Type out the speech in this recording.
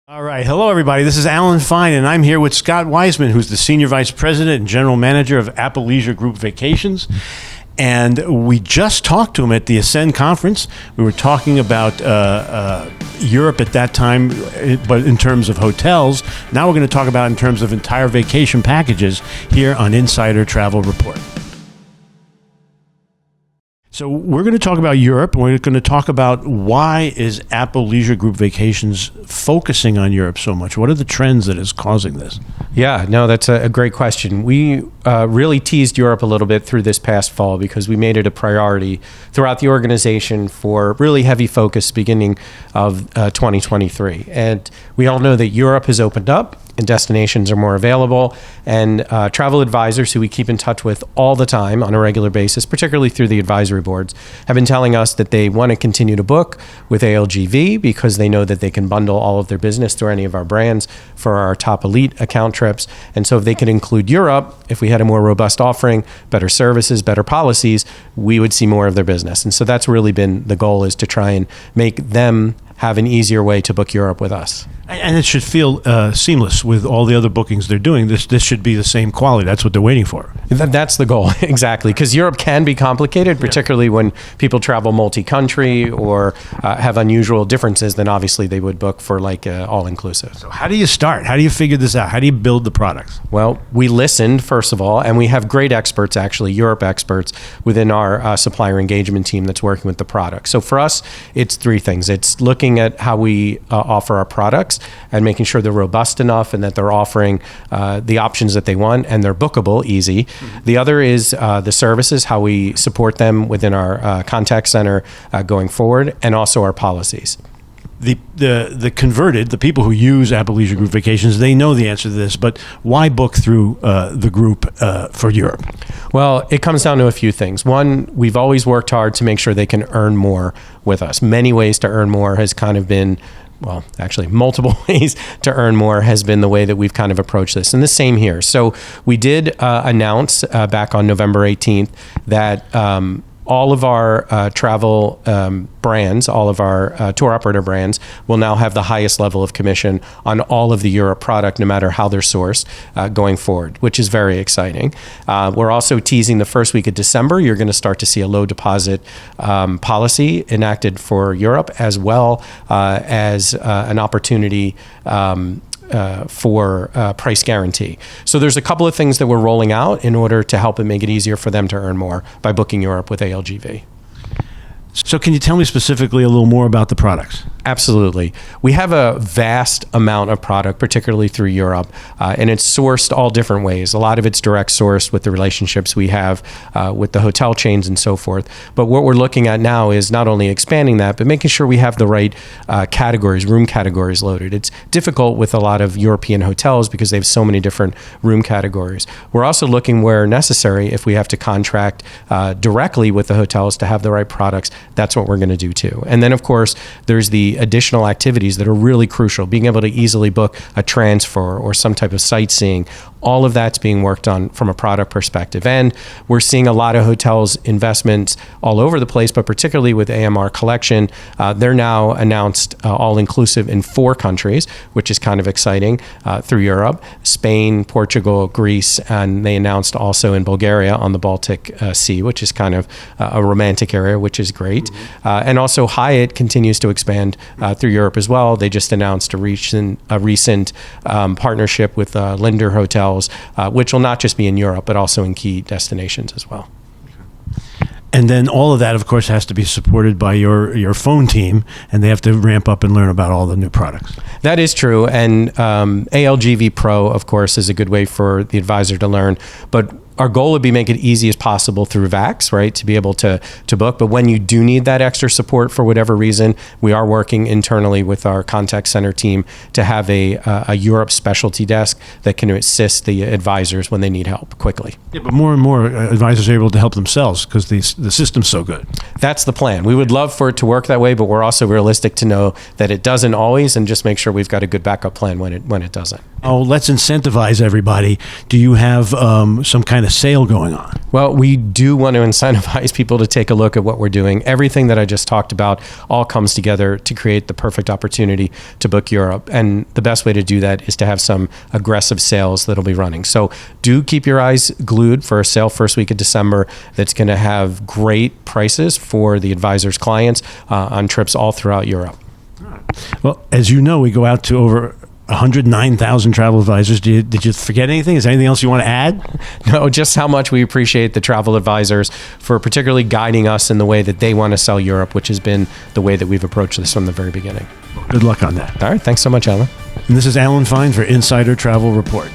All right. Hello, everybody. This is Alan Fine, and I'm here with Scott Wiseman, who's the Senior Vice President and General Manager of Apple Leisure Group Vacations. And we just talked to him at the Ascend conference. We were talking about Europe at that time, but in terms of hotels. Now we're going to talk about in terms of entire vacation packages here on Insider Travel Report. So we're going to talk about Europe, and we're going to talk about why is Apple Leisure Group Vacations focusing on Europe so much? What are the trends that is causing this? Yeah, no, that's a great question. We really teased Europe a little bit through this past fall because we made it a priority throughout the organization for really heavy focus beginning of 2023. And we all know that Europe has opened up and destinations are more available. And travel advisors who we keep in touch with all the time on a regular basis, particularly through the advisory boards, have been telling us that they want to continue to book with ALGV because they know that they can bundle all of their business through any of our brands for our top elite account trips. And so if they could include Europe, if we had a more robust offering, better services, better policies, we would see more of their business. And so that's really been the goal, is to try and make them have an easier way to book Europe with us. And it should feel seamless with all the other bookings they're doing. This should be the same quality. That's what they're waiting for. That's the goal, exactly. Because Europe can be complicated, particularly when people travel multi-country or have unusual differences. Then obviously they would book for like all-inclusive. So how do you start? How do you figure this out? How do you build the products? Well, we listened, first of all, and we have great experts, actually, Europe experts, within our supplier engagement team that's working with the product. So for us, it's three things. It's looking at how we offer our products and making sure they're robust enough and that they're offering the options that they want and they're bookable, easy. Mm-hmm. The other is the services, how we support them within our contact center going forward, and also our policies. The converted, the people who use Apple Leisure Group Vacations, they know the answer to this, but why book through the group for Europe? Well, it comes down to a few things. One, we've always worked hard to make sure they can earn more with us. Many ways to earn more has kind of been, well, actually multiple ways to earn more has been the way that we've kind of approached this. And the same here. So we did announce back on November 18th that all of our travel brands, all of our tour operator brands will now have the highest level of commission on all of the Europe product, no matter how they're sourced going forward, which is very exciting. We're also teasing the first week of December. You're going to start to see a low deposit policy enacted for Europe, as well as an opportunity for price guarantee. So there's a couple of things that we're rolling out in order to help and make it easier for them to earn more by booking Europe with ALGV. So can you tell me specifically a little more about the products? Absolutely. We have a vast amount of product, particularly through Europe, and it's sourced all different ways. A lot of it's direct sourced with the relationships we have with the hotel chains and so forth. But what we're looking at now is not only expanding that, but making sure we have the right categories, room categories loaded. It's difficult with a lot of European hotels because they have so many different room categories. We're also looking where necessary, if we have to contract directly with the hotels to have the right products, that's what we're going to do too. And then, of course, there's the additional activities that are really crucial, being able to easily book a transfer or some type of sightseeing. All of that's being worked on from a product perspective. And we're seeing a lot of hotels investments all over the place, but particularly with AMR Collection, they're now announced all-inclusive in 4 countries, which is kind of exciting through Europe: Spain, Portugal, Greece, and they announced also in Bulgaria on the Baltic Sea, which is kind of a romantic area, which is great. Mm-hmm. And also Hyatt continues to expand through Europe as well. They just announced a recent partnership with Linder Hotels, which will not just be in Europe, but also in key destinations as well. And then all of that, of course, has to be supported by your phone team, and they have to ramp up and learn about all the new products. That is true. And ALGV Pro, of course, is a good way for the advisor to learn. But our goal would be make it easy as possible through VAX, right, to be able to book. But when you do need that extra support for whatever reason, we are working internally with our contact center team to have a Europe specialty desk that can assist the advisors when they need help quickly. Yeah, but more and more advisors are able to help themselves because the system's so good. That's the plan. We would love for it to work that way, but we're also realistic to know that it doesn't always, and just make sure we've got a good backup plan when it doesn't. Oh, let's incentivize everybody. Do you have some kind of sale going on? Well, we do want to incentivize people to take a look at what we're doing. Everything that I just talked about all comes together to create the perfect opportunity to book Europe. And the best way to do that is to have some aggressive sales that'll be running. So do keep your eyes glued for a sale first week of December that's going to have great prices for the advisor's clients on trips all throughout Europe. Well, as you know, we go out to over 109,000 travel advisors. Did you forget anything? Is there anything else you want to add? No, just how much we appreciate the travel advisors for particularly guiding us in the way that they want to sell Europe, which has been the way that we've approached this from the very beginning. Good luck on that. All right. Thanks so much, Alan. And this is Alan Fine for Insider Travel Report.